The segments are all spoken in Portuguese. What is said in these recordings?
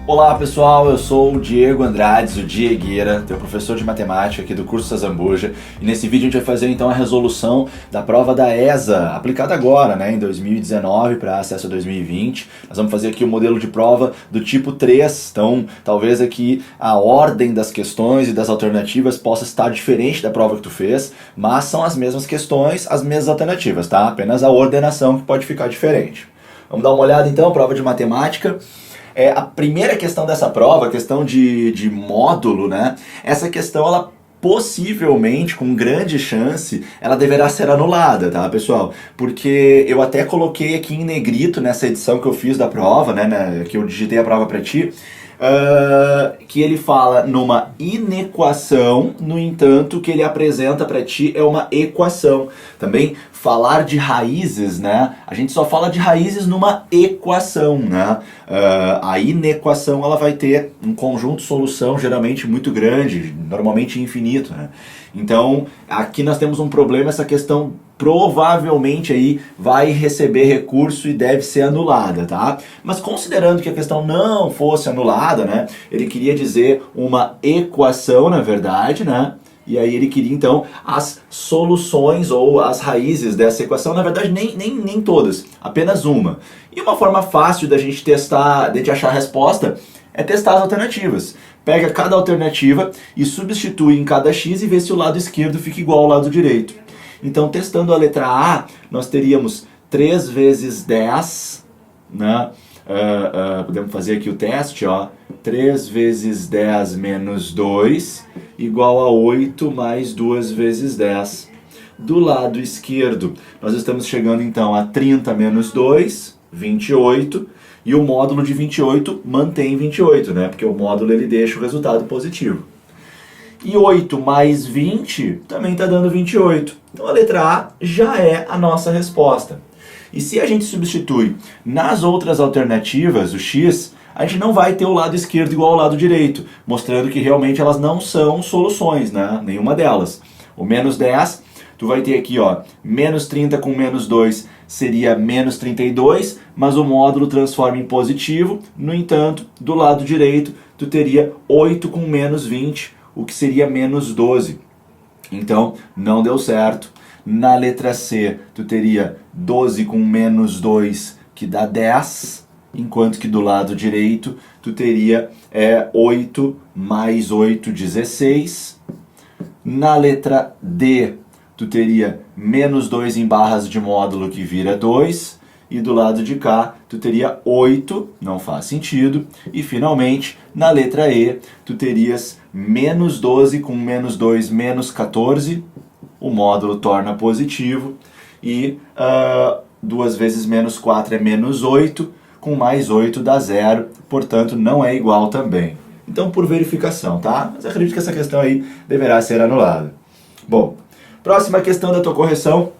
Olá pessoal, eu sou o Diego Andrades, o Diegueira, teu professor de matemática aqui do curso Sazambuja, e nesse vídeo a gente vai fazer então a resolução da prova da ESA, aplicada agora, em 2019 para acesso a 2020. Nós vamos fazer aqui o modelo de prova do tipo 3, então talvez aqui a ordem das questões e das alternativas possa estar diferente da prova que tu fez, mas são as mesmas questões, as mesmas alternativas, tá? Apenas a ordenação que pode ficar diferente. Vamos dar uma olhada então, prova de matemática. A primeira questão dessa prova, a questão de módulo, essa questão, ela possivelmente, com grande chance, ela deverá ser anulada, tá, pessoal? Porque eu até coloquei aqui em negrito nessa edição que eu fiz da prova, que eu digitei a prova para ti, que ele fala numa inequação, no entanto, que ele apresenta para ti é uma equação. Também falar de raízes, a gente só fala de raízes numa equação, a inequação, ela vai ter um conjunto de solução geralmente muito grande, normalmente infinito, Então, aqui nós temos um problema, essa questão provavelmente aí vai receber recurso e deve ser anulada, tá? Mas considerando que a questão não fosse anulada, ele queria dizer uma equação, na verdade, E aí ele queria então as soluções ou as raízes dessa equação, na verdade nem todas, apenas uma. E uma forma fácil da gente testar, de achar a resposta, é testar as alternativas. Pega cada alternativa e substitui em cada x e vê se o lado esquerdo fica igual ao lado direito. Então, testando a letra A, nós teríamos 3 vezes 10, podemos fazer aqui o teste, 3 vezes 10 menos 2, igual a 8 mais 2 vezes 10. Do lado esquerdo, nós estamos chegando então a 30 menos 2, 28, e o módulo de 28 mantém 28, porque o módulo ele deixa o resultado positivo. E 8 mais 20 também está dando 28. Então a letra A já é a nossa resposta. E se a gente substitui nas outras alternativas o x, a gente não vai ter o lado esquerdo igual ao lado direito, mostrando que realmente elas não são soluções, nenhuma delas. O menos 10, tu vai ter aqui, menos 30 com menos 2 seria menos 32, mas o módulo transforma em positivo. No entanto, do lado direito, tu teria 8 com menos 20, o que seria menos 12. Então, não deu certo. Na letra C, tu teria 12 com menos 2, que dá 10, enquanto que do lado direito, tu teria 8 mais 8, 16. Na letra D, tu teria menos 2 em barras de módulo, que vira 2. E do lado de cá, tu teria 8, não faz sentido. E finalmente, na letra E, tu terias menos 12 com menos 2, menos 14. O módulo torna positivo. E 2 vezes menos 4 é menos 8. Com mais 8 dá 0. Portanto, não é igual também. Então, por verificação, tá? Mas acredito que essa questão aí deverá ser anulada. Bom, próxima questão da tua correção.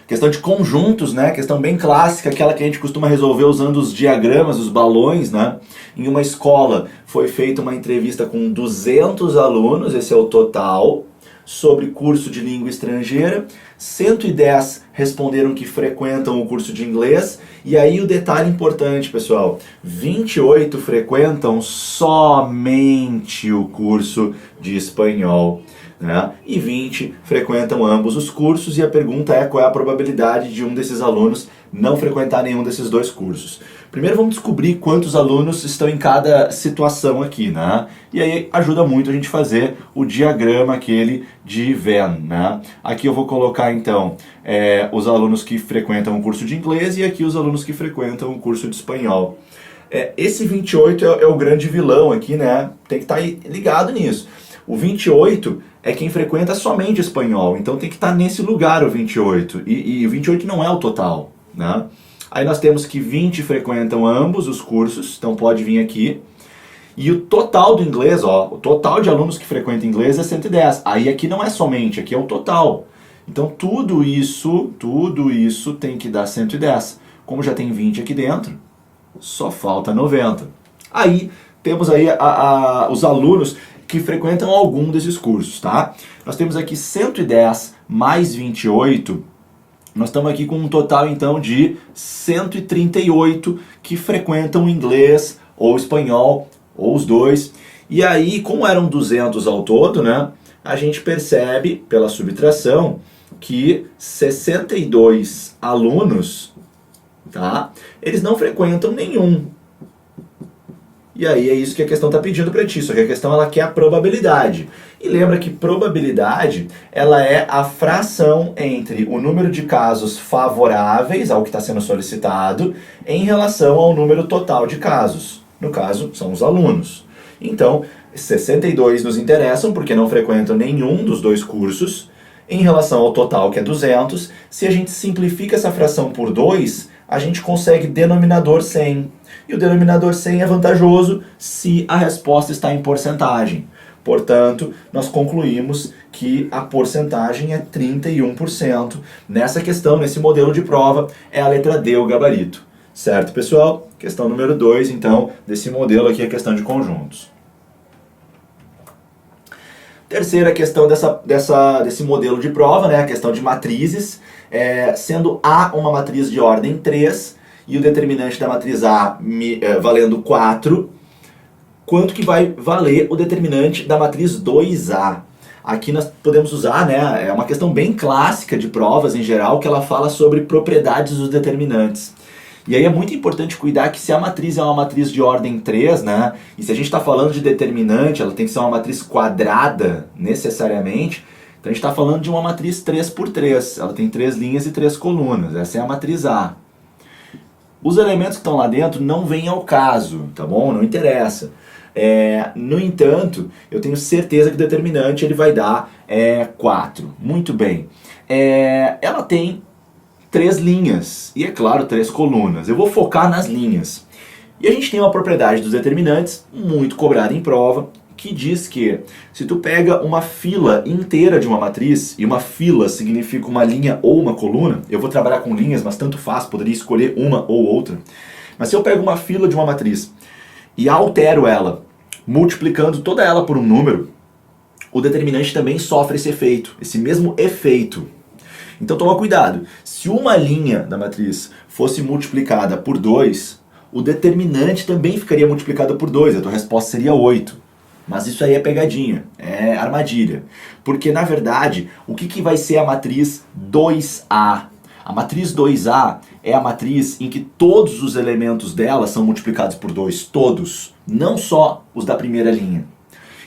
Questão de conjuntos, questão bem clássica, aquela que a gente costuma resolver usando os diagramas, os balões, Em uma escola foi feita uma entrevista com 200 alunos, esse é o total, sobre curso de língua estrangeira. 110 responderam que frequentam o curso de inglês. E aí o detalhe importante, pessoal, 28 frequentam somente o curso de espanhol. E 20 frequentam ambos os cursos, e a pergunta é qual é a probabilidade de um desses alunos não frequentar nenhum desses dois cursos. Primeiro vamos descobrir quantos alunos estão em cada situação aqui, E aí ajuda muito a gente fazer o diagrama aquele de Venn, Aqui eu vou colocar então os alunos que frequentam o curso de inglês e aqui os alunos que frequentam o curso de espanhol. Esse 28 é o grande vilão aqui, Tem que estar ligado nisso. O 28 é quem frequenta somente espanhol, então tem que estar nesse lugar o 28, e o 28 não é o total, Aí nós temos que 20 frequentam ambos os cursos, então pode vir aqui, e o total do inglês, o total de alunos que frequentam inglês é 110, aí aqui não é somente, aqui é o total, então tudo isso tem que dar 110, como já tem 20 aqui dentro, só falta 90. Aí temos aí os alunos que frequentam algum desses cursos, tá? Nós temos aqui 110 mais 28, nós estamos aqui com um total então de 138 que frequentam inglês ou espanhol, ou os dois. E aí, como eram 200 ao todo, né, a gente percebe, pela subtração, que 62 alunos, tá, eles não frequentam nenhum. E aí é isso que a questão está pedindo para ti, só que a questão ela quer a probabilidade. E lembra que probabilidade ela é a fração entre o número de casos favoráveis ao que está sendo solicitado em relação ao número total de casos. No caso, são os alunos. Então, 62 nos interessam porque não frequentam nenhum dos dois cursos. Em relação ao total, que é 200, se a gente simplifica essa fração por 2, a gente consegue denominador 100. E o denominador 100 é vantajoso se a resposta está em porcentagem. Portanto, nós concluímos que a porcentagem é 31%. Nessa questão, nesse modelo de prova, é a letra D o gabarito. Certo, pessoal? Questão número 2, então, desse modelo aqui é a questão de conjuntos. Terceira questão desse modelo de prova, né, a questão de matrizes, sendo A uma matriz de ordem 3 e o determinante da matriz A valendo 4, quanto que vai valer o determinante da matriz 2A? Aqui nós podemos usar, né, é uma questão bem clássica de provas em geral, que ela fala sobre propriedades dos determinantes. E aí é muito importante cuidar que se a matriz é uma matriz de ordem 3, né, e se a gente está falando de determinante, ela tem que ser uma matriz quadrada, necessariamente, então a gente está falando de uma matriz 3 por 3, ela tem 3 linhas e 3 colunas, essa é a matriz A. Os elementos que estão lá dentro não vêm ao caso, tá bom? Não interessa. No entanto, eu tenho certeza que o determinante ele vai dar 4. Muito bem. Ela tem 3 linhas e, é claro, 3 colunas. Eu vou focar nas linhas. E a gente tem uma propriedade dos determinantes muito cobrada em prova, que diz que se tu pega uma fila inteira de uma matriz, e uma fila significa uma linha ou uma coluna, eu vou trabalhar com linhas, mas tanto faz, poderia escolher uma ou outra. Mas se eu pego uma fila de uma matriz e altero ela, multiplicando toda ela por um número, o determinante também sofre esse efeito, esse mesmo efeito. Então toma cuidado, se uma linha da matriz fosse multiplicada por 2, o determinante também ficaria multiplicado por 2, a tua resposta seria 8. Mas isso aí é pegadinha, é armadilha. Porque na verdade, o que vai ser a matriz 2A? A matriz 2A é a matriz em que todos os elementos dela são multiplicados por 2, todos, não só os da primeira linha.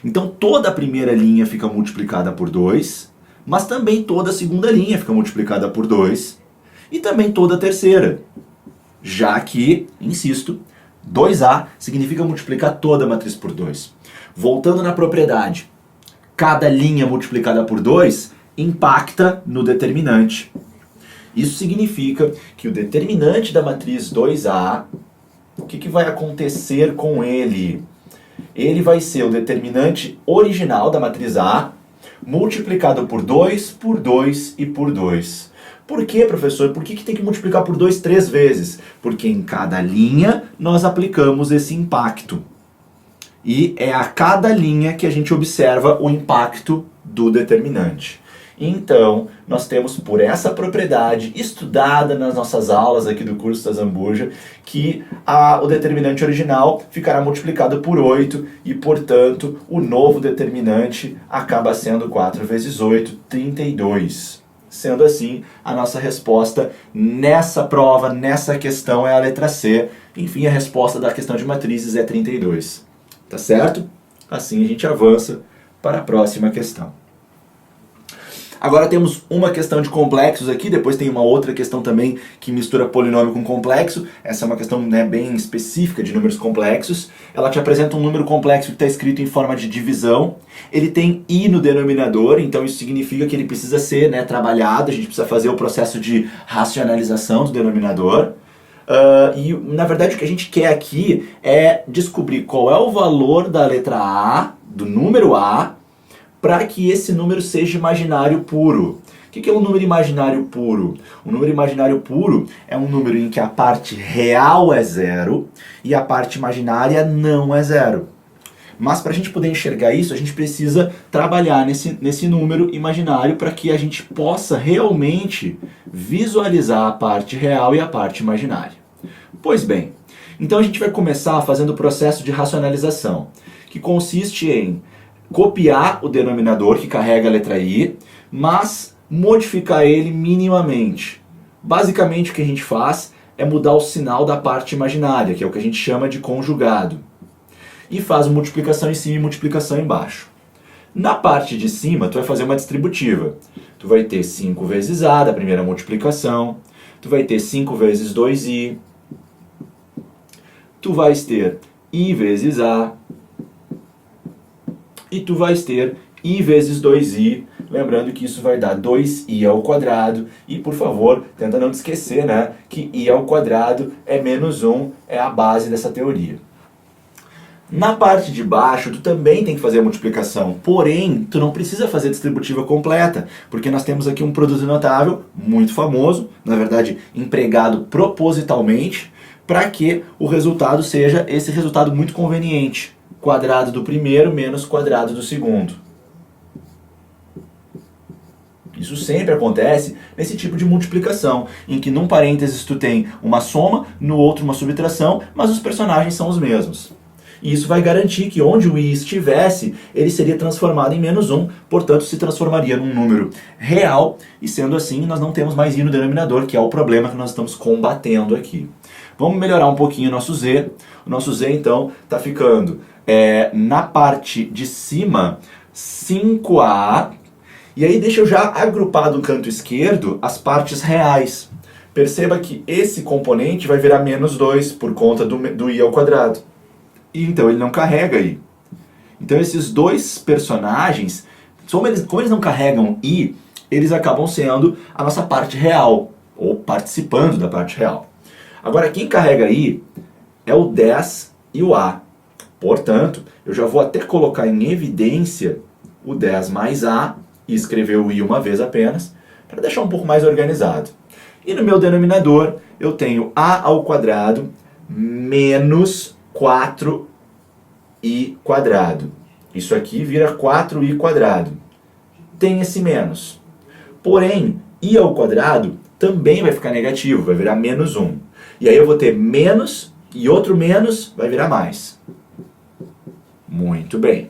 Então toda a primeira linha fica multiplicada por 2, mas também toda a segunda linha fica multiplicada por 2 e também toda a terceira. Já que, insisto, 2A significa multiplicar toda a matriz por 2. Voltando na propriedade, cada linha multiplicada por 2 impacta no determinante. Isso significa que o determinante da matriz 2A, o que vai acontecer com ele? Ele vai ser o determinante original da matriz A, multiplicado por 2, por 2 e por 2. Por que, professor? Por que tem que multiplicar por 2 3 vezes? Porque em cada linha nós aplicamos esse impacto. E é a cada linha que a gente observa o impacto do determinante. Então, nós temos por essa propriedade estudada nas nossas aulas aqui do curso da Zambuja, que o determinante original ficará multiplicado por 8 e, portanto, o novo determinante acaba sendo 4 vezes 8, 32. Sendo assim, a nossa resposta nessa prova, nessa questão, é a letra C. Enfim, a resposta da questão de matrizes é 32. Tá certo? Assim a gente avança para a próxima questão. Agora temos uma questão de complexos aqui, depois tem uma outra questão também que mistura polinômio com complexo. Essa é uma questão, né, bem específica de números complexos. Ela te apresenta um número complexo que está escrito em forma de divisão. Ele tem i no denominador, então isso significa que ele precisa ser, né, trabalhado, a gente precisa fazer o processo de racionalização do denominador. E na verdade o que a gente quer aqui é descobrir qual é o valor da letra A, do número A, para que esse número seja imaginário puro. O que é um número imaginário puro? Um número imaginário puro é um número em que a parte real é 0 e a parte imaginária não é 0. Mas para a gente poder enxergar isso, a gente precisa trabalhar nesse número imaginário para que a gente possa realmente visualizar a parte real e a parte imaginária. Pois bem, Então a gente vai começar fazendo o processo de racionalização, que consiste em copiar o denominador que carrega a letra I, mas modificar ele minimamente. Basicamente o que a gente faz é mudar o sinal da parte imaginária, que é o que a gente chama de conjugado. E faz multiplicação em cima e multiplicação embaixo. Na parte de cima, tu vai fazer uma distributiva. Tu vai ter 5 vezes A da primeira multiplicação, tu vai ter 5 vezes 2i, tu vais ter I vezes A, e tu vais ter I vezes 2i, lembrando que isso vai dar 2i ao quadrado, e por favor, tenta não te esquecer, né, que i ao quadrado é menos 1, é a base dessa teoria. Na parte de baixo, tu também tem que fazer a multiplicação, porém, tu não precisa fazer a distributiva completa, porque nós temos aqui um produto notável muito famoso, na verdade, empregado propositalmente, para que o resultado seja esse resultado muito conveniente. Quadrado do primeiro menos quadrado do segundo. Isso sempre acontece nesse tipo de multiplicação, em que num parênteses tu tem uma soma, no outro uma subtração, mas os personagens são os mesmos. E isso vai garantir que onde o i estivesse, ele seria transformado em menos 1, portanto se transformaria num número real, e sendo assim nós não temos mais i no denominador, que é o problema que nós estamos combatendo aqui. Vamos melhorar um pouquinho o nosso z. O nosso z então está ficando na parte de cima 5a, e aí deixa eu já agrupar do canto esquerdo as partes reais. Perceba que esse componente vai virar menos 2 por conta do i ao quadrado. E então ele não carrega i. Então esses dois personagens, como eles não carregam i, eles acabam sendo a nossa parte real, ou participando da parte real. Agora quem carrega i é o 10 e o a. Portanto, eu já vou até colocar em evidência o 10 mais a e escrever o i uma vez apenas, para deixar um pouco mais organizado. E no meu denominador eu tenho a ao quadrado menos 4i quadrado. Isso aqui vira 4i quadrado. Tem esse menos. Porém, i ao quadrado também vai ficar negativo, vai virar menos 1. E aí eu vou ter menos e outro menos vai virar mais. Muito bem.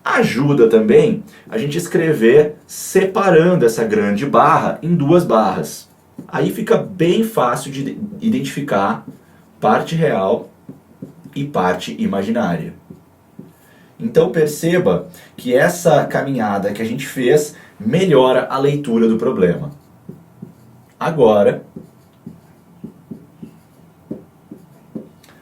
Ajuda também a gente escrever separando essa grande barra em duas barras. Aí fica bem fácil de identificar parte real e parte imaginária. Então perceba que essa caminhada que a gente fez melhora a leitura do problema. Agora,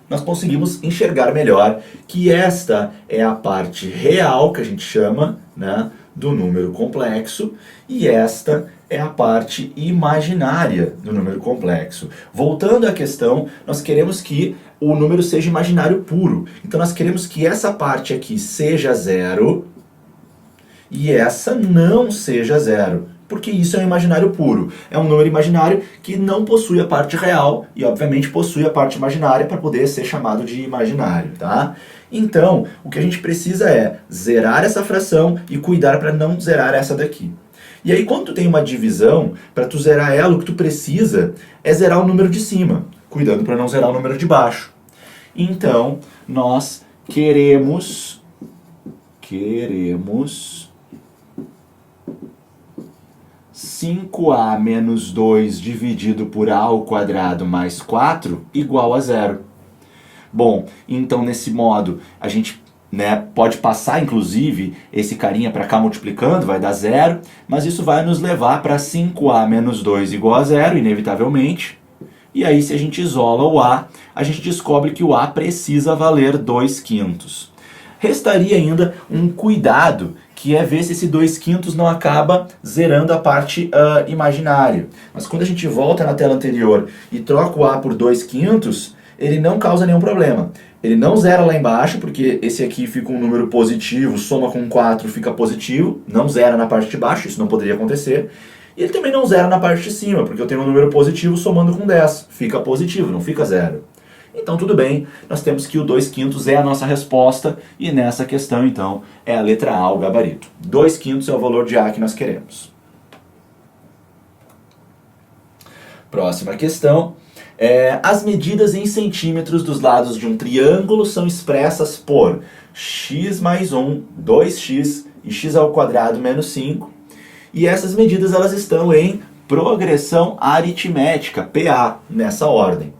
nós conseguimos enxergar melhor que esta é a parte real, que a gente chama, né, do número complexo, e esta é a parte imaginária do número complexo. Voltando à questão, nós queremos que o número seja imaginário puro. Então nós queremos que essa parte aqui seja zero e essa não seja zero. Porque isso é um imaginário puro. É um número imaginário que não possui a parte real e, obviamente, possui a parte imaginária para poder ser chamado de imaginário, tá? Então, o que a gente precisa é zerar essa fração e cuidar para não zerar essa daqui. E aí, quando tu tem uma divisão, para tu zerar ela, o que tu precisa é zerar o número de cima, cuidando para não zerar o número de baixo. Então, nós queremos 5a menos 2 dividido por a ao quadrado mais 4 igual a zero. Bom, então nesse modo a gente, né, pode passar inclusive esse carinha para cá multiplicando, vai dar zero, mas isso vai nos levar para 5a menos 2 igual a zero, inevitavelmente. E aí se a gente isola o a gente descobre que o a precisa valer 2/5. Restaria ainda um cuidado, que é ver se esse 2/5 não acaba zerando a parte imaginária. Mas quando a gente volta na tela anterior e troca o a por 2/5, ele não causa nenhum problema. Ele não zera lá embaixo, porque esse aqui fica um número positivo, soma com 4 fica positivo, não zera na parte de baixo, isso não poderia acontecer. E ele também não zera na parte de cima, porque eu tenho um número positivo somando com 10, fica positivo, não fica zero. Então tudo bem, nós temos que o 2/5 é a nossa resposta, e nessa questão então é a letra A, o gabarito. 2/5 é o valor de A que nós queremos. Próxima questão As medidas em centímetros dos lados de um triângulo são expressas por x mais 1, 2x e x ao quadrado menos 5. E essas medidas elas estão em progressão aritmética, PA, nessa ordem.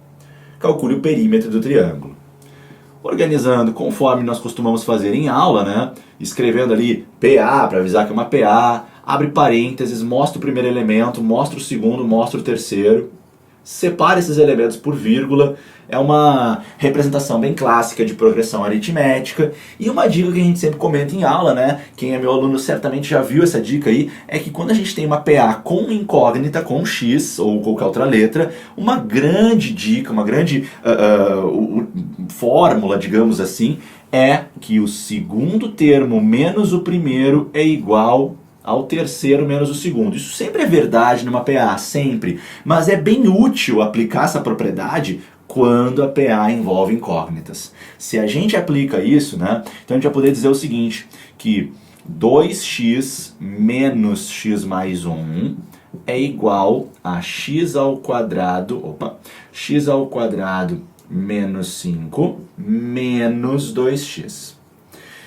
Calcule o perímetro do triângulo. Organizando conforme nós costumamos fazer em aula, né? Escrevendo ali PA para avisar que é uma PA, abre parênteses, mostra o primeiro elemento, mostra o segundo, mostra o terceiro. Separa esses elementos por vírgula, é uma representação bem clássica de progressão aritmética. E uma dica que a gente sempre comenta em aula, né? Quem é meu aluno certamente já viu essa dica aí, é que quando a gente tem uma PA com incógnita, com X ou qualquer outra letra, uma grande dica, uma grande fórmula, digamos assim, é que o segundo termo menos o primeiro é igual ao terceiro menos o segundo. Isso sempre é verdade numa PA, sempre. Mas é bem útil aplicar essa propriedade quando a PA envolve incógnitas. Se a gente aplica isso, né, então a gente vai poder dizer o seguinte, que 2x menos x mais 1 é igual a x ao quadrado menos 5 menos 2x.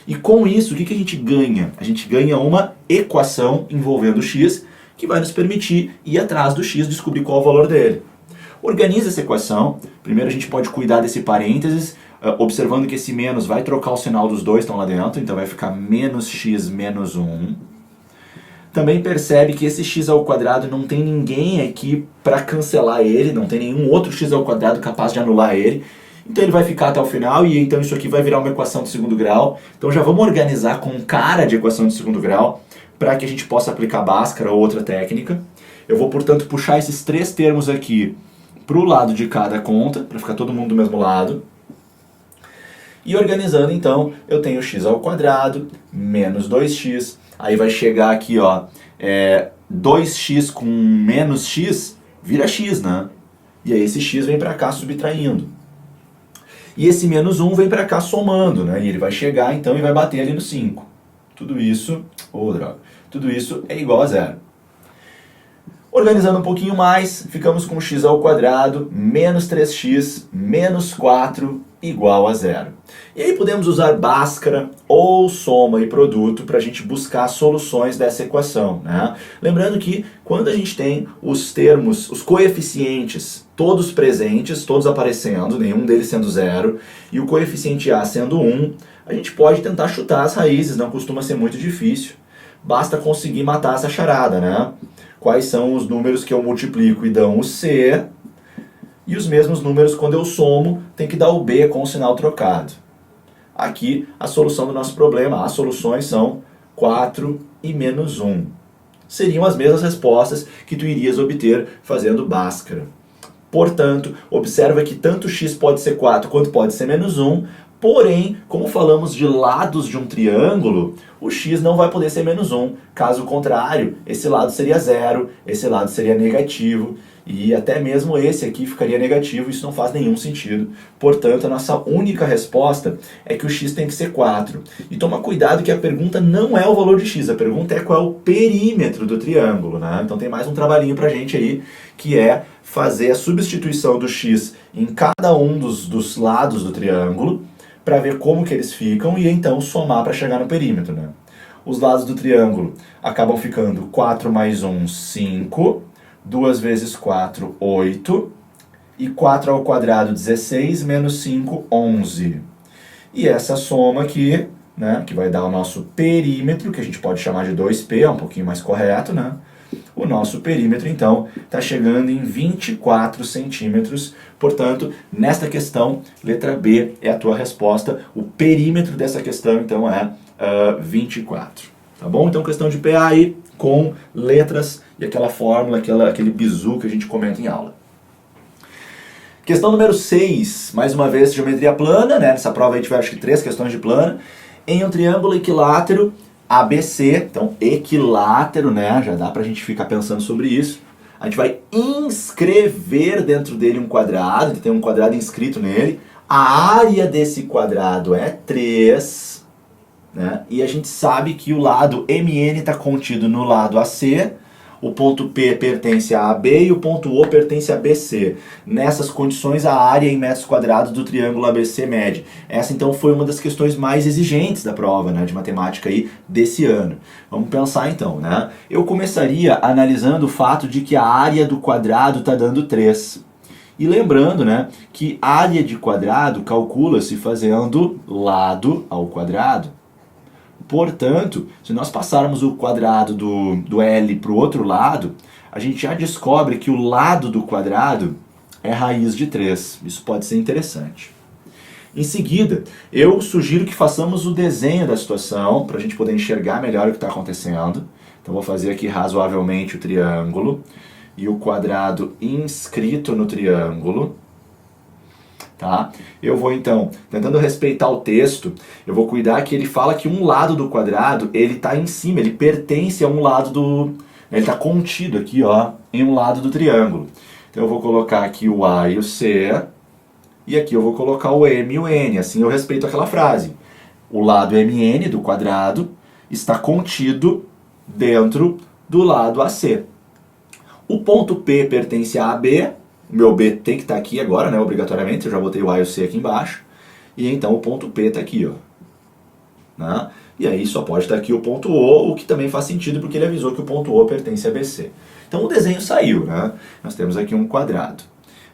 E com isso, o que a gente ganha? A gente ganha uma equação envolvendo x que vai nos permitir ir atrás do x, descobrir qual é o valor dele. Organiza essa equação. Primeiro a gente pode cuidar desse parênteses, observando que esse menos vai trocar o sinal dos dois, estão lá dentro, então vai ficar menos x menos 1. Também percebe que esse x ao quadrado não tem ninguém aqui para cancelar ele, não tem nenhum outro x ao quadrado capaz de anular ele. Então ele vai ficar até o final e então isso aqui vai virar uma equação de segundo grau. Então já vamos organizar com cara de equação de segundo grau para que a gente possa aplicar Bhaskara ou outra técnica. Eu vou, portanto, puxar esses três termos aqui para o lado de cada conta, para ficar todo mundo do mesmo lado. E organizando, então, eu tenho x ao quadrado menos 2x. Aí vai chegar aqui, ó, 2x com menos x vira x, né? E aí esse x vem para cá subtraindo. E esse menos 1 vem para cá somando, né? E ele vai chegar então e vai bater ali no 5. Tudo isso, tudo isso é igual a zero. Organizando um pouquinho mais, ficamos com x ao quadrado menos 3x menos 4 igual a zero. E aí podemos usar Bhaskara ou soma e produto para a gente buscar soluções dessa equação, né? Lembrando que quando a gente tem os termos, os coeficientes todos presentes, todos aparecendo, nenhum deles sendo zero, e o coeficiente A sendo 1, a gente pode tentar chutar as raízes, não costuma ser muito difícil. Basta conseguir matar essa charada, né? Quais são os números que eu multiplico e dão o C, e os mesmos números, quando eu somo, tem que dar o B com o sinal trocado. Aqui, a solução do nosso problema, as soluções são 4 e menos 1. Seriam as mesmas respostas que tu irias obter fazendo Bhaskara. Portanto, observa que tanto x pode ser 4 quanto pode ser menos 1, porém, como falamos de lados de um triângulo, o x não vai poder ser menos 1. Caso contrário, esse lado seria zero, esse lado seria negativo, e até mesmo esse aqui ficaria negativo, isso não faz nenhum sentido. Portanto, a nossa única resposta é que o x tem que ser 4. E toma cuidado que a pergunta não é o valor de x, a pergunta é qual é o perímetro do triângulo, né? Então tem mais um trabalhinho pra gente aí, que é fazer a substituição do x em cada um dos lados do triângulo, para ver como que eles ficam e então somar para chegar no perímetro, né? Os lados do triângulo acabam ficando 4 mais 1, 5, 2 vezes 4, 8, e 4 ao quadrado, 16, menos 5, 11. E essa soma aqui, né, que vai dar o nosso perímetro, que a gente pode chamar de 2P, é um pouquinho mais correto, né? O nosso perímetro, então, está chegando em 24 centímetros. Portanto, nesta questão, letra B é a tua resposta. O perímetro dessa questão, então, é 24. Tá bom? Então, questão de PA aí, com letras e aquela fórmula, aquele bizu que a gente comenta em aula. Questão número 6, mais uma vez, geometria plana, né? Nessa prova a gente vai, acho que 3 questões de plana. Em um triângulo equilátero ABC, então equilátero, né? Já dá pra gente ficar pensando sobre isso. A gente vai inscrever dentro dele um quadrado, tem um quadrado inscrito nele. A área desse quadrado é 3, né? E a gente sabe que o lado MN está contido no lado AC, o ponto P pertence a AB e o ponto O pertence a BC. Nessas condições, a área em metros quadrados do triângulo ABC mede. Essa, então, foi uma das questões mais exigentes da prova, né, de matemática aí desse ano. Vamos pensar, então, né? Eu começaria analisando o fato de que a área do quadrado está dando 3. E lembrando, né, que área de quadrado calcula-se fazendo lado ao quadrado. Portanto, se nós passarmos o quadrado do L para o outro lado, a gente já descobre que o lado do quadrado é raiz de 3. Isso pode ser interessante. Em seguida, eu sugiro que façamos o desenho da situação para a gente poder enxergar melhor o que está acontecendo. Então, vou fazer aqui razoavelmente o triângulo e o quadrado inscrito no triângulo. Tá? Eu vou então, tentando respeitar o texto, eu vou cuidar que ele fala que um lado do quadrado, ele está em cima, ele pertence a um lado do... Ele está contido aqui, ó, em um lado do triângulo. Então eu vou colocar aqui o A e o C, e aqui eu vou colocar o M e o N, assim eu respeito aquela frase. O lado MN do quadrado está contido dentro do lado AC. O ponto P pertence a AB, o meu B tem que estar aqui agora, né, obrigatoriamente, eu já botei o A e o C aqui embaixo, e então o ponto P está aqui, ó. Né? E aí só pode estar aqui o ponto O, o que também faz sentido porque ele avisou que o ponto O pertence a BC. Então o desenho saiu, né? Nós temos aqui um quadrado.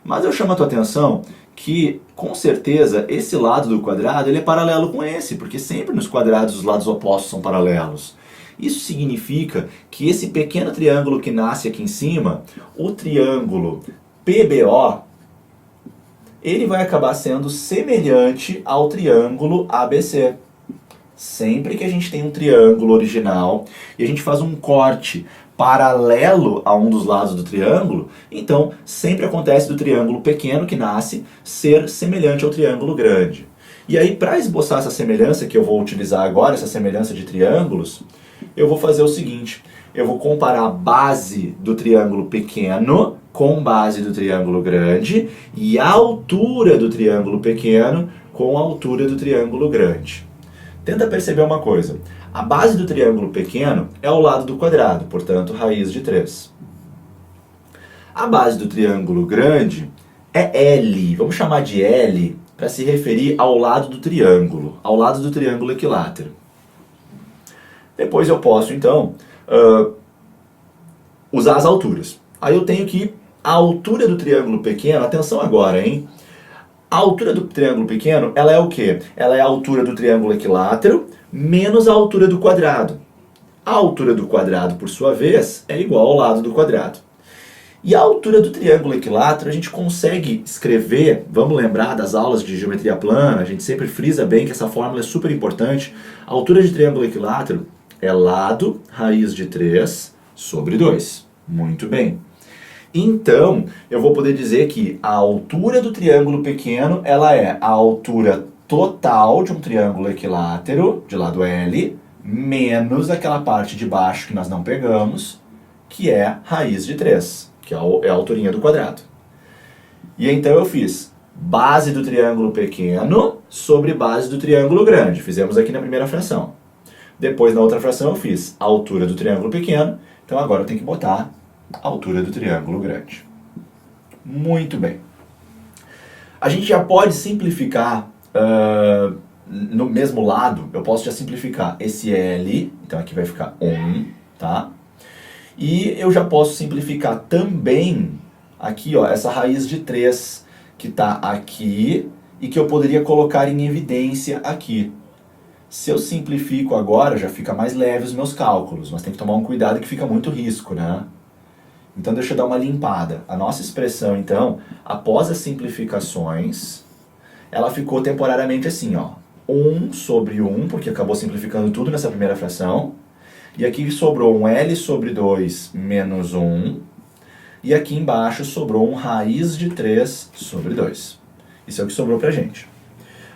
Mas eu chamo a tua atenção que, com certeza, esse lado do quadrado ele é paralelo com esse, porque sempre nos quadrados os lados opostos são paralelos. Isso significa que esse pequeno triângulo que nasce aqui em cima, o triângulo PBO, ele vai acabar sendo semelhante ao triângulo ABC. Sempre que a gente tem um triângulo original e a gente faz um corte paralelo a um dos lados do triângulo, então sempre acontece do triângulo pequeno que nasce ser semelhante ao triângulo grande. E aí, para esboçar essa semelhança que eu vou utilizar agora, essa semelhança de triângulos, eu vou fazer o seguinte: eu vou comparar a base do triângulo pequeno com base do triângulo grande e a altura do triângulo pequeno com a altura do triângulo grande. Tenta perceber uma coisa. A base do triângulo pequeno é o lado do quadrado, portanto, raiz de 3. A base do triângulo grande é L. Vamos chamar de L para se referir ao lado do triângulo equilátero. Depois eu posso, então, usar as alturas. Aí eu tenho que a altura do triângulo pequeno, atenção agora, hein? A altura do triângulo pequeno, ela é o quê? Ela é a altura do triângulo equilátero menos a altura do quadrado. A altura do quadrado, por sua vez, é igual ao lado do quadrado. E a altura do triângulo equilátero a gente consegue escrever, vamos lembrar das aulas de geometria plana, a gente sempre frisa bem que essa fórmula é super importante. A altura de triângulo equilátero é lado raiz de 3 sobre 2. Muito bem. Então, eu vou poder dizer que a altura do triângulo pequeno, ela é a altura total de um triângulo equilátero, de lado L, menos aquela parte de baixo que nós não pegamos, que é raiz de 3, que é a alturinha do quadrado. E então eu fiz base do triângulo pequeno sobre base do triângulo grande. Fizemos aqui na primeira fração. Depois, na outra fração, eu fiz a altura do triângulo pequeno. Então agora eu tenho que botar a altura do triângulo grande. Muito bem. A gente já pode simplificar no mesmo lado, eu posso já simplificar esse L, então aqui vai ficar 1, tá? E eu já posso simplificar também aqui, ó, essa raiz de 3 que está aqui e que eu poderia colocar em evidência aqui. Se eu simplifico agora, já fica mais leve os meus cálculos, mas tem que tomar um cuidado que fica muito risco, né? Então deixa eu dar uma limpada. A nossa expressão, então, após as simplificações, ela ficou temporariamente assim, ó. 1 sobre 1, porque acabou simplificando tudo nessa primeira fração. E aqui sobrou um L sobre 2 menos 1. E aqui embaixo sobrou um raiz de 3 sobre 2. Isso é o que sobrou pra gente.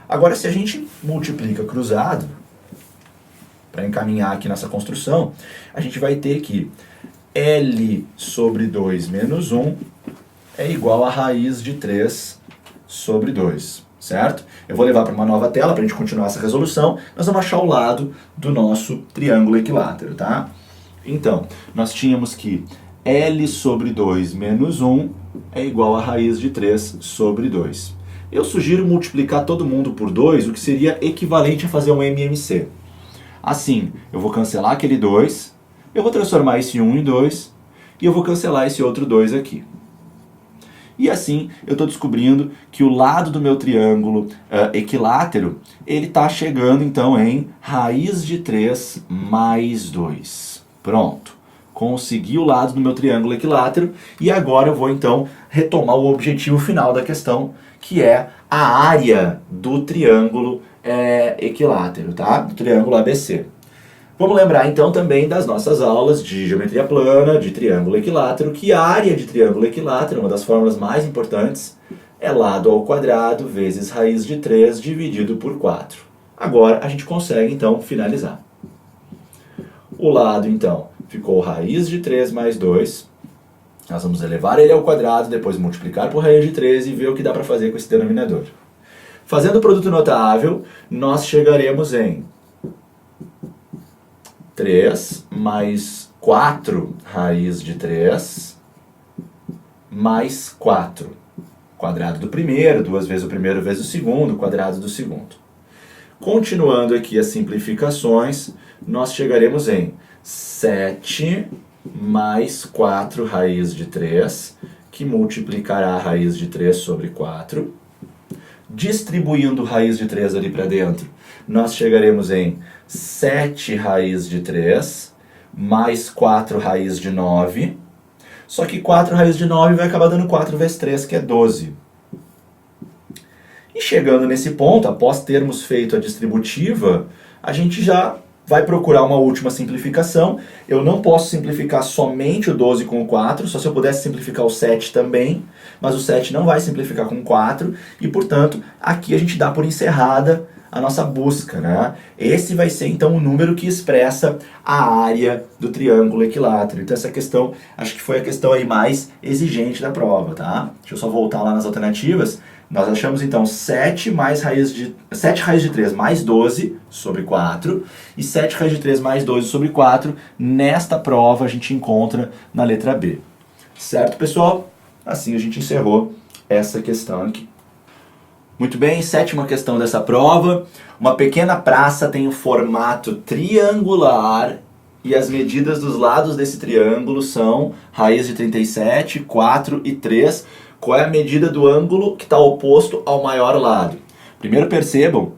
Agora, se a gente multiplica cruzado, para encaminhar aqui nessa construção, a gente vai ter que L sobre 2 menos 1 é igual a raiz de 3 sobre 2, certo? Eu vou levar para uma nova tela para a gente continuar essa resolução. Nós vamos achar o lado do nosso triângulo equilátero, tá? Então, nós tínhamos que L sobre 2 menos 1 é igual a raiz de 3 sobre 2. Eu sugiro multiplicar todo mundo por 2, o que seria equivalente a fazer um MMC. Assim, eu vou cancelar aquele 2, eu vou transformar esse 1 em 2, e eu vou cancelar esse outro 2 aqui. E assim, eu estou descobrindo que o lado do meu triângulo equilátero, ele está chegando então em raiz de 3 mais 2. Pronto. Consegui o lado do meu triângulo equilátero e agora eu vou então retomar o objetivo final da questão, que é a área do triângulo equilátero, tá? Do triângulo ABC. Vamos lembrar então também das nossas aulas de geometria plana, de triângulo equilátero, que a área de triângulo equilátero, uma das fórmulas mais importantes, é lado ao quadrado vezes raiz de 3 dividido por 4. Agora a gente consegue então finalizar. O lado então ficou raiz de 3 mais 2. Nós vamos elevar ele ao quadrado, depois multiplicar por raiz de 3 e ver o que dá para fazer com esse denominador. Fazendo o produto notável, nós chegaremos em 3 mais 4 raiz de 3 mais 4. Quadrado do primeiro, duas vezes o primeiro vezes o segundo, quadrado do segundo. Continuando aqui as simplificações, nós chegaremos em 7 mais 4 raiz de 3, que multiplicará a raiz de 3 sobre 4. Distribuindo raiz de 3 ali para dentro, nós chegaremos em 7 raiz de 3 mais 4 raiz de 9. Só que 4 raiz de 9 vai acabar dando 4 vezes 3, que é 12. E chegando nesse ponto, após termos feito a distributiva, a gente já vai procurar uma última simplificação. Eu não posso simplificar somente o 12 com o 4, só se eu pudesse simplificar o 7 também, mas o 7 não vai simplificar com 4, e portanto, aqui a gente dá por encerrada a nossa busca, né? Esse vai ser então o número que expressa a área do triângulo equilátero. Então essa questão, acho que foi a questão aí mais exigente da prova, tá? Deixa eu só voltar lá nas alternativas. Nós achamos então 7 raiz de 3 mais 12 sobre 4 e 7 raiz de 3 mais 12 sobre 4. Nesta prova a gente encontra na letra B. Certo, pessoal? Assim a gente encerrou essa questão aqui. Muito bem, sétima questão dessa prova. Uma pequena praça tem o formato triangular e as medidas dos lados desse triângulo são raiz de 37, 4 e 3. Qual é a medida do ângulo que está oposto ao maior lado? Primeiro percebam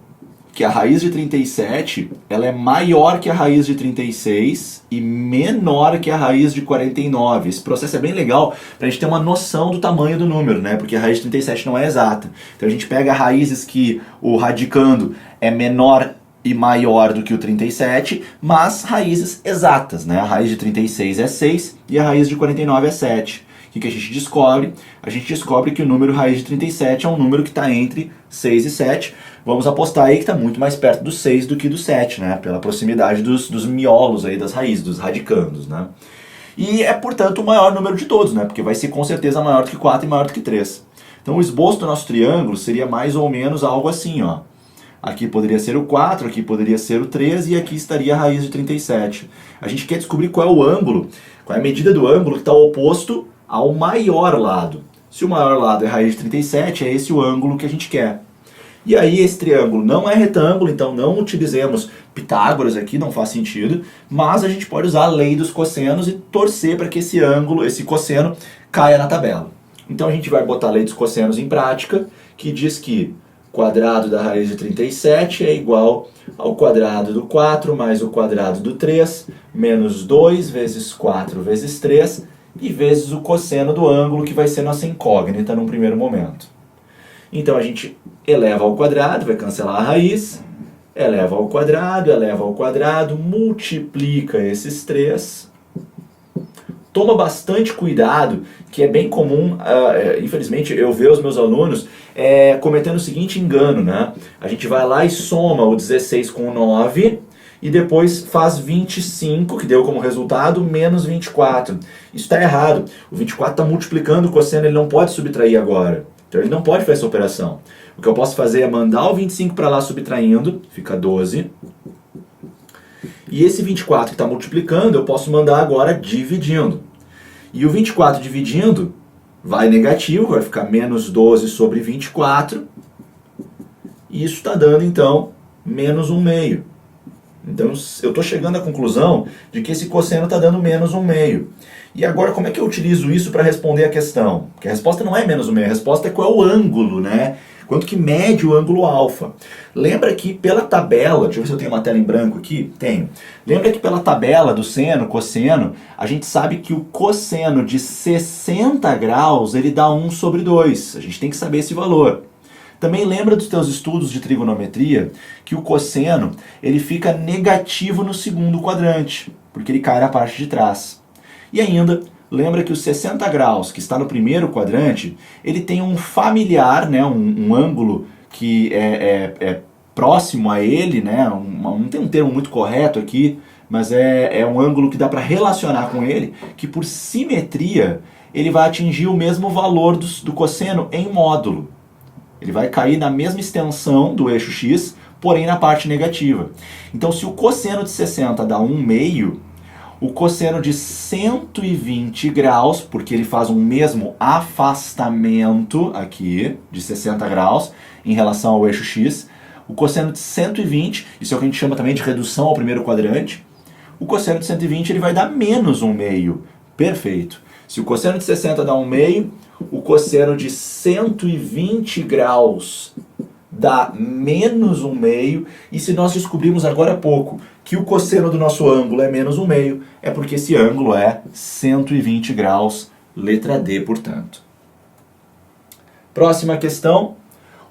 que a raiz de 37 ela é maior que a raiz de 36 e menor que a raiz de 49. Esse processo é bem legal para a gente ter uma noção do tamanho do número, né? Porque a raiz de 37 não é exata. Então a gente pega raízes que o radicando é menor e maior do que o 37, mas raízes exatas, né? A raiz de 36 é 6 e a raiz de 49 é 7. O que a gente descobre? A gente descobre que o número raiz de 37 é um número que está entre 6 e 7. Vamos apostar aí que está muito mais perto do 6 do que do 7, né? Pela proximidade dos miolos aí das raízes, dos radicandos, né? E é, portanto, o maior número de todos, né? Porque vai ser com certeza maior do que 4 e maior do que 3. Então o esboço do nosso triângulo seria mais ou menos algo assim, ó. Aqui poderia ser o 4, aqui poderia ser o 3 e aqui estaria a raiz de 37. A gente quer descobrir qual é o ângulo, qual é a medida do ângulo que está oposto ao maior lado. Se o maior lado é raiz de 37, é esse o ângulo que a gente quer. E aí esse triângulo não é retângulo, então não utilizemos Pitágoras aqui, não faz sentido, mas a gente pode usar a lei dos cossenos e torcer para que esse ângulo, esse cosseno, caia na tabela. Então a gente vai botar a lei dos cossenos em prática, que diz que o quadrado da raiz de 37 é igual ao quadrado do 4 mais o quadrado do 3, menos 2 vezes 4 vezes 3, e vezes o cosseno do ângulo, que vai ser nossa incógnita num primeiro momento. Então a gente eleva ao quadrado, vai cancelar a raiz, eleva ao quadrado, multiplica esses 3. Toma bastante cuidado, que é bem comum, infelizmente eu vejo os meus alunos cometendo o seguinte engano, né? A gente vai lá e soma o 16 com o 9, e depois faz 25, que deu como resultado, menos 24. Isso está errado. O 24 está multiplicando o cosseno, ele não pode subtrair agora. Então ele não pode fazer essa operação. O que eu posso fazer é mandar o 25 para lá subtraindo, fica 12. E esse 24 que está multiplicando, eu posso mandar agora dividindo. E o 24 dividindo vai negativo, vai ficar menos 12 sobre 24. E isso está dando, então, menos 1/2. Então, eu estou chegando à conclusão de que esse cosseno está dando menos 1/2. E agora, como é que eu utilizo isso para responder a questão? Porque a resposta não é menos 1/2, a resposta é qual é o ângulo, né? Quanto que mede o ângulo alfa. Lembra que pela tabela, deixa eu ver se eu tenho uma tela em branco aqui, tenho. Lembra que pela tabela do seno, cosseno, a gente sabe que o cosseno de 60 graus, ele dá 1 sobre 2. A gente tem que saber esse valor. Também lembra dos teus estudos de trigonometria que o cosseno ele fica negativo no segundo quadrante, porque ele cai na parte de trás. E ainda, lembra que os 60 graus, que está no primeiro quadrante, ele tem um familiar, né, um ângulo que é próximo a ele, né, não tem um termo muito correto aqui, mas é um ângulo que dá para relacionar com ele, que por simetria ele vai atingir o mesmo valor do cosseno em módulo. Ele vai cair na mesma extensão do eixo x, porém na parte negativa. Então, se o cosseno de 60 dá 1/2, o cosseno de 120 graus, porque ele faz um mesmo afastamento aqui, de 60 graus, em relação ao eixo x, o cosseno de 120, isso é o que a gente chama também de redução ao primeiro quadrante, o cosseno de 120 ele vai dar menos 1/2. Perfeito. Se o cosseno de 60 dá 1/2, o cosseno de 120 graus dá menos 1/2, e se nós descobrimos agora há pouco que o cosseno do nosso ângulo é menos 1/2, é porque esse ângulo é 120 graus, letra D, portanto. Próxima questão.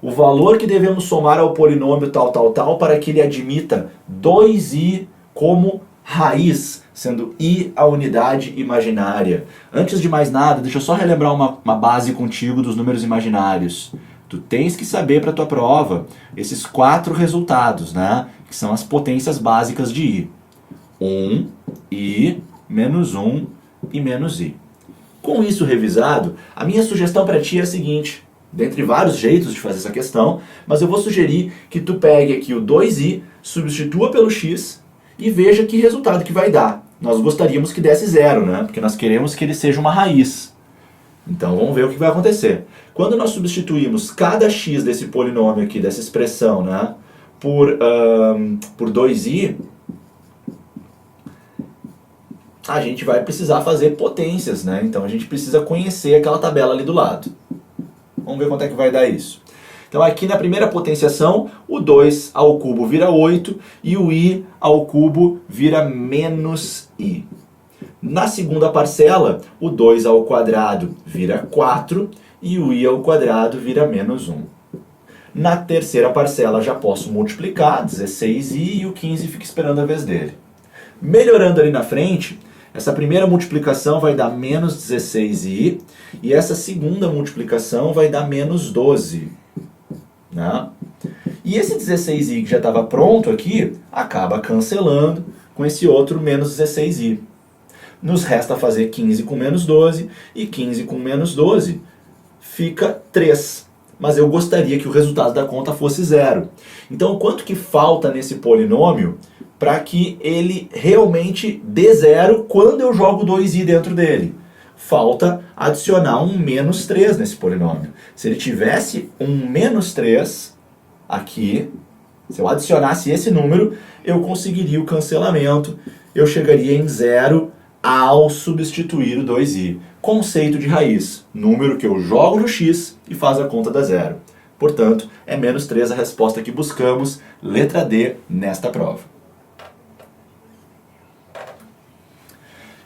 O valor que devemos somar ao polinômio tal para que ele admita 2i como raiz, sendo i a unidade imaginária. Antes de mais nada, deixa eu só relembrar uma base contigo dos números imaginários. Tu tens que saber para a tua prova esses 4 resultados, né? Que são as potências básicas de i. 1, i, menos 1 e menos i. Com isso revisado, a minha sugestão para ti é a seguinte, dentre vários jeitos de fazer essa questão, mas eu vou sugerir que tu pegue aqui o 2i, substitua pelo x e veja que resultado que vai dar. Nós gostaríamos que desse 0, né? Porque nós queremos que ele seja uma raiz. Então vamos ver o que vai acontecer. Quando nós substituímos cada x desse polinômio aqui, dessa expressão, né, por 2i, a gente vai precisar fazer potências, né? Então a gente precisa conhecer aquela tabela ali do lado. Vamos ver quanto é que vai dar isso. Então aqui na primeira potenciação, o 2 ao cubo vira 8 e o i ao cubo vira menos i. Na segunda parcela, o 2 ao quadrado vira 4 e o i ao quadrado vira menos 1. Na terceira parcela já posso multiplicar, 16i, e o 15 fica esperando a vez dele. Melhorando ali na frente, essa primeira multiplicação vai dar menos 16i e essa segunda multiplicação vai dar menos 12. Né? E esse 16i que já estava pronto aqui, acaba cancelando com esse outro menos 16i. Nos resta fazer 15 com menos 12, e 15 com menos 12 fica 3. Mas eu gostaria que o resultado da conta fosse 0. Então, quanto que falta nesse polinômio para que ele realmente dê 0 quando eu jogo 2i dentro dele? Falta adicionar um menos 3 nesse polinômio. Se ele tivesse um menos 3 aqui, se eu adicionasse esse número, eu conseguiria o cancelamento, eu chegaria em 0 ao substituir o 2i. Conceito de raiz, número que eu jogo no x e faz a conta da 0. Portanto, é menos 3 a resposta que buscamos, letra D, nesta prova.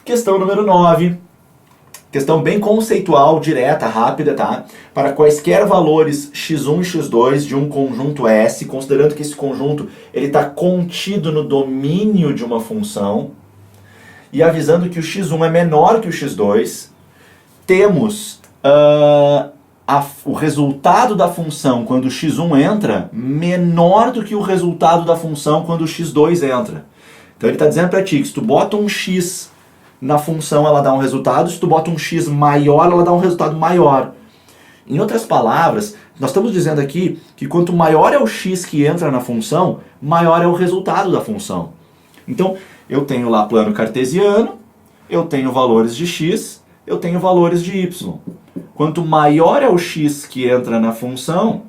Questão número 9. Questão bem conceitual, direta, rápida, tá? Para quaisquer valores x1 e x2 de um conjunto S, considerando que esse conjunto está contido no domínio de uma função, e avisando que o x1 é menor que o x2, temos o resultado da função quando o x1 entra menor do que o resultado da função quando o x2 entra. Então ele está dizendo para ti que se tu bota um x na função, ela dá um resultado, se tu bota um x maior, ela dá um resultado maior. Em outras palavras, nós estamos dizendo aqui que quanto maior é o x que entra na função, maior é o resultado da função. Então, eu tenho lá plano cartesiano, eu tenho valores de x, eu tenho valores de y. Quanto maior é o x que entra na função,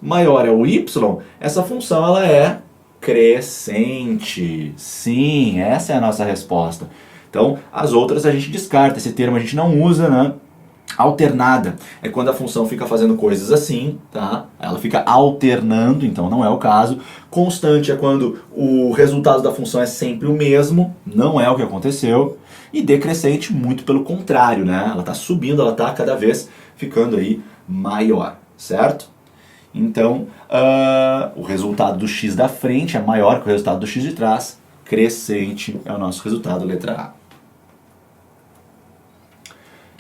maior é o y, essa função ela é crescente. Sim, essa é a nossa resposta. Então, as outras a gente descarta, esse termo a gente não usa, né? Alternada é quando a função fica fazendo coisas assim, tá? Ela fica alternando, então não é o caso. Constante é quando o resultado da função é sempre o mesmo, não é o que aconteceu. E decrescente, muito pelo contrário, né? Ela está subindo, ela está cada vez ficando aí maior, certo? Então, o resultado do x da frente é maior que o resultado do x de trás. Crescente é o nosso resultado, letra A.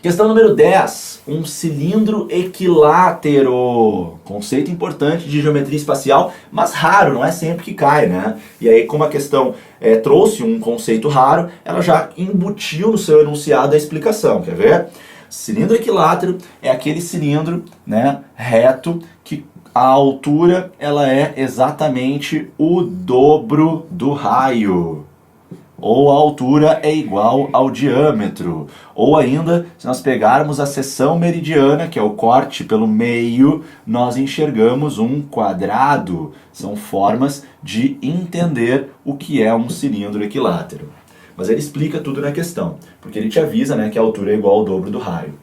Questão número 10. Um cilindro equilátero. Conceito importante de geometria espacial, mas raro, não é sempre que cai, né? E aí, como a questão trouxe um conceito raro, ela já embutiu no seu enunciado a explicação. Quer ver? Cilindro equilátero é aquele cilindro, né, reto que a altura ela é exatamente o dobro do raio. Ou a altura é igual ao diâmetro. Ou ainda, se nós pegarmos a seção meridiana, que é o corte pelo meio, nós enxergamos um quadrado. São formas de entender o que é um cilindro equilátero. Mas ele explica tudo na questão, porque ele te avisa, né, que a altura é igual ao dobro do raio.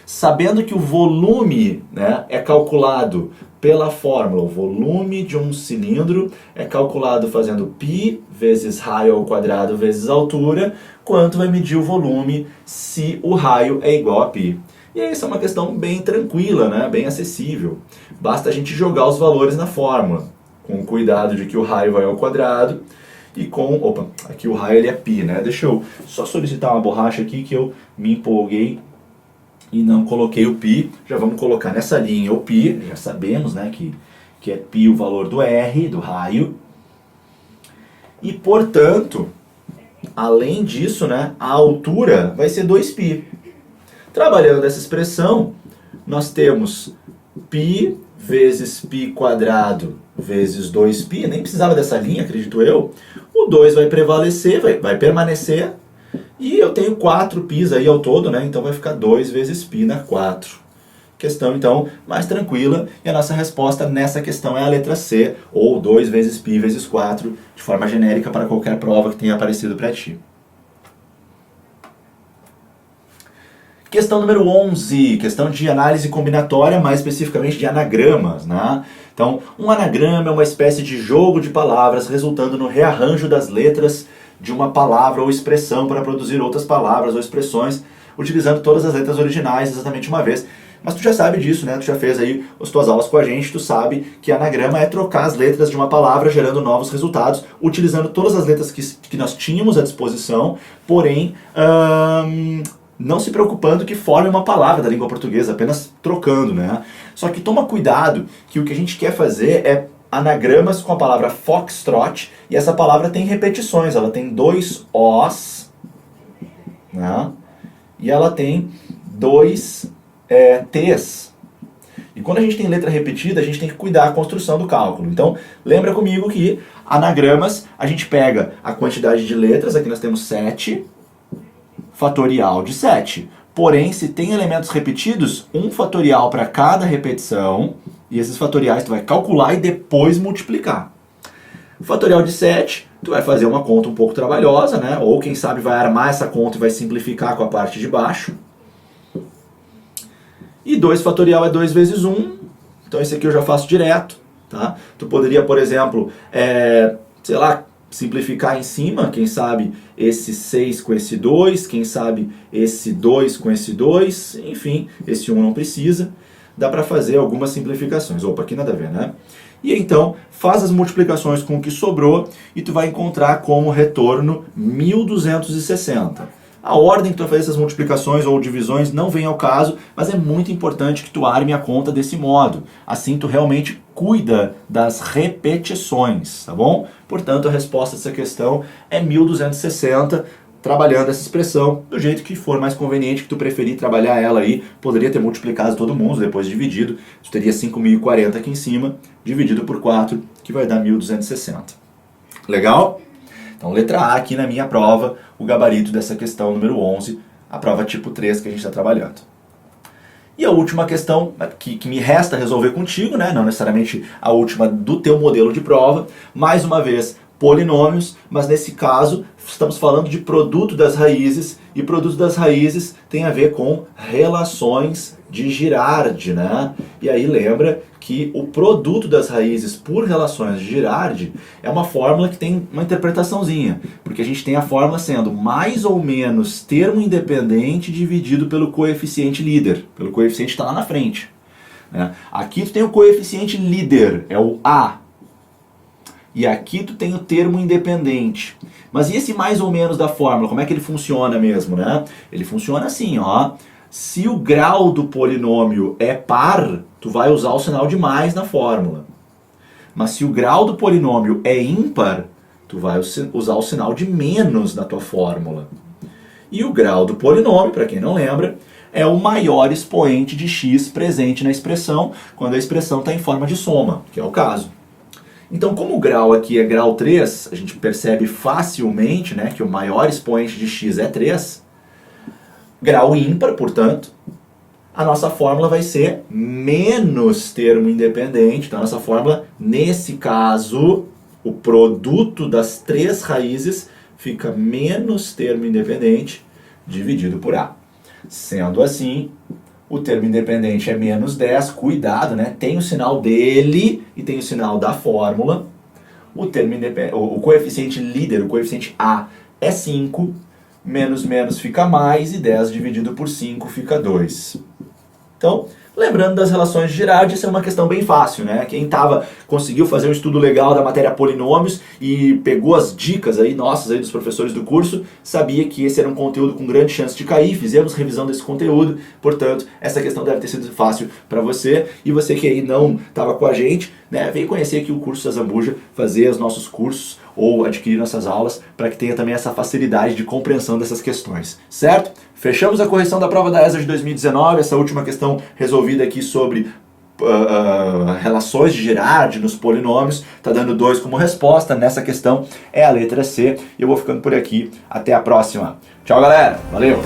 Sabendo que o volume, né, é calculado pela fórmula, o volume de um cilindro é calculado fazendo π vezes raio ao quadrado vezes altura, quanto vai medir o volume se o raio é igual a π. E essa é uma questão bem tranquila, né, bem acessível. Basta a gente jogar os valores na fórmula, com cuidado de que o raio vai ao quadrado e com... Opa, aqui o raio ele é π, né? Deixa eu só solicitar uma borracha aqui que eu me empolguei e não coloquei o π. Já vamos colocar nessa linha o π, já sabemos, né, que é π o valor do R, do raio. E, portanto, além disso, né, a altura vai ser 2π. Trabalhando essa expressão, nós temos π vezes π quadrado vezes 2π, nem precisava dessa linha, acredito eu. O 2 vai prevalecer, vai permanecer. E eu tenho 4 π's aí ao todo, né? Então vai ficar 2 vezes π na 4. Questão, então, mais tranquila. E a nossa resposta nessa questão é a letra C, ou 2 vezes π vezes 4, de forma genérica para qualquer prova que tenha aparecido para ti. Questão número 11, questão de análise combinatória, mais especificamente de anagramas, né? Então, um anagrama é uma espécie de jogo de palavras resultando no rearranjo das letras de uma palavra ou expressão para produzir outras palavras ou expressões, utilizando todas as letras originais exatamente uma vez. Mas tu já sabe disso, né? Tu já fez aí as tuas aulas com a gente, tu sabe que anagrama é trocar as letras de uma palavra gerando novos resultados, utilizando todas as letras que nós tínhamos à disposição, porém, não se preocupando que forme uma palavra da língua portuguesa, apenas trocando, né? Só que toma cuidado que o que a gente quer fazer é anagramas com a palavra foxtrot, e essa palavra tem repetições, ela tem 2 Os, né? E ela tem 2 T's. E quando a gente tem letra repetida, a gente tem que cuidar da construção do cálculo. Então, lembra comigo que anagramas, a gente pega a quantidade de letras, aqui nós temos 7, fatorial de 7. Porém, se tem elementos repetidos, 1 fatorial para cada repetição, e esses fatoriais tu vai calcular e depois multiplicar. Fatorial de 7, tu vai fazer uma conta um pouco trabalhosa, né? Ou quem sabe vai armar essa conta e vai simplificar com a parte de baixo. E 2 fatorial é 2 vezes 1, então esse aqui eu já faço direto, tá? Tu poderia, por exemplo, sei lá, simplificar em cima, quem sabe esse 6 com esse 2, quem sabe esse 2 com esse 2, enfim, esse 1 não precisa. Dá para fazer algumas simplificações. Opa, aqui nada a ver, né? E então, faz as multiplicações com o que sobrou e tu vai encontrar como retorno 1260. A ordem que tu vai fazer essas multiplicações ou divisões não vem ao caso, mas é muito importante que tu arme a conta desse modo. Assim tu realmente cuida das repetições, tá bom? Portanto, a resposta dessa questão é 1260, trabalhando essa expressão do jeito que for mais conveniente, que tu preferir trabalhar ela aí. Poderia ter multiplicado todo mundo, depois dividido. Tu teria 5.040 aqui em cima, dividido por 4, que vai dar 1260. Legal? Então, letra A aqui na minha prova, o gabarito dessa questão número 11, a prova tipo 3 que a gente está trabalhando. E a última questão que me resta resolver contigo, né? Não necessariamente a última do teu modelo de prova, mais uma vez, polinômios, mas nesse caso estamos falando de produto das raízes, e produto das raízes tem a ver com relações de Girardi, né? E aí lembra que o produto das raízes por relações de Girardi é uma fórmula que tem uma interpretaçãozinha, porque a gente tem a fórmula sendo mais ou menos termo independente dividido pelo coeficiente líder, pelo coeficiente que está lá na frente, né? Aqui tu tem o coeficiente líder, é o A, e aqui tu tem o termo independente. Mas e esse mais ou menos da fórmula? Como é que ele funciona mesmo, né? Ele funciona assim, ó. Se o grau do polinômio é par, tu vai usar o sinal de mais na fórmula. Mas se o grau do polinômio é ímpar, tu vai usar o sinal de menos na tua fórmula. E o grau do polinômio, para quem não lembra, é o maior expoente de x presente na expressão, quando a expressão está em forma de soma, que é o caso. Então, como o grau aqui é grau 3, a gente percebe facilmente, né, que o maior expoente de x é 3, grau ímpar, portanto, a nossa fórmula vai ser menos termo independente. Então, a nossa fórmula, nesse caso, o produto das 3 raízes fica menos termo independente dividido por A. Sendo assim, o termo independente é menos 10, cuidado, né? Tem o sinal dele e tem o sinal da fórmula. O coeficiente líder, o coeficiente A, é 5, menos menos fica mais, e 10 dividido por 5 fica 2. Então, lembrando das relações de Girardi, isso é uma questão bem fácil, né? Quem conseguiu fazer um estudo legal da matéria polinômios e pegou as dicas aí nossas aí dos professores do curso, sabia que esse era um conteúdo com grande chance de cair, fizemos revisão desse conteúdo, portanto, essa questão deve ter sido fácil para você. E você que aí não estava com a gente, né, veio conhecer aqui o curso da Zambuja, fazer os nossos cursos ou adquirir nossas aulas, para que tenha também essa facilidade de compreensão dessas questões, certo? Fechamos a correção da prova da ESA de 2019, essa última questão resolvida aqui sobre relações de Girardi nos polinômios, está dando 2 como resposta. Nessa questão é a letra C. E eu vou ficando por aqui, até a próxima. Tchau, galera, valeu!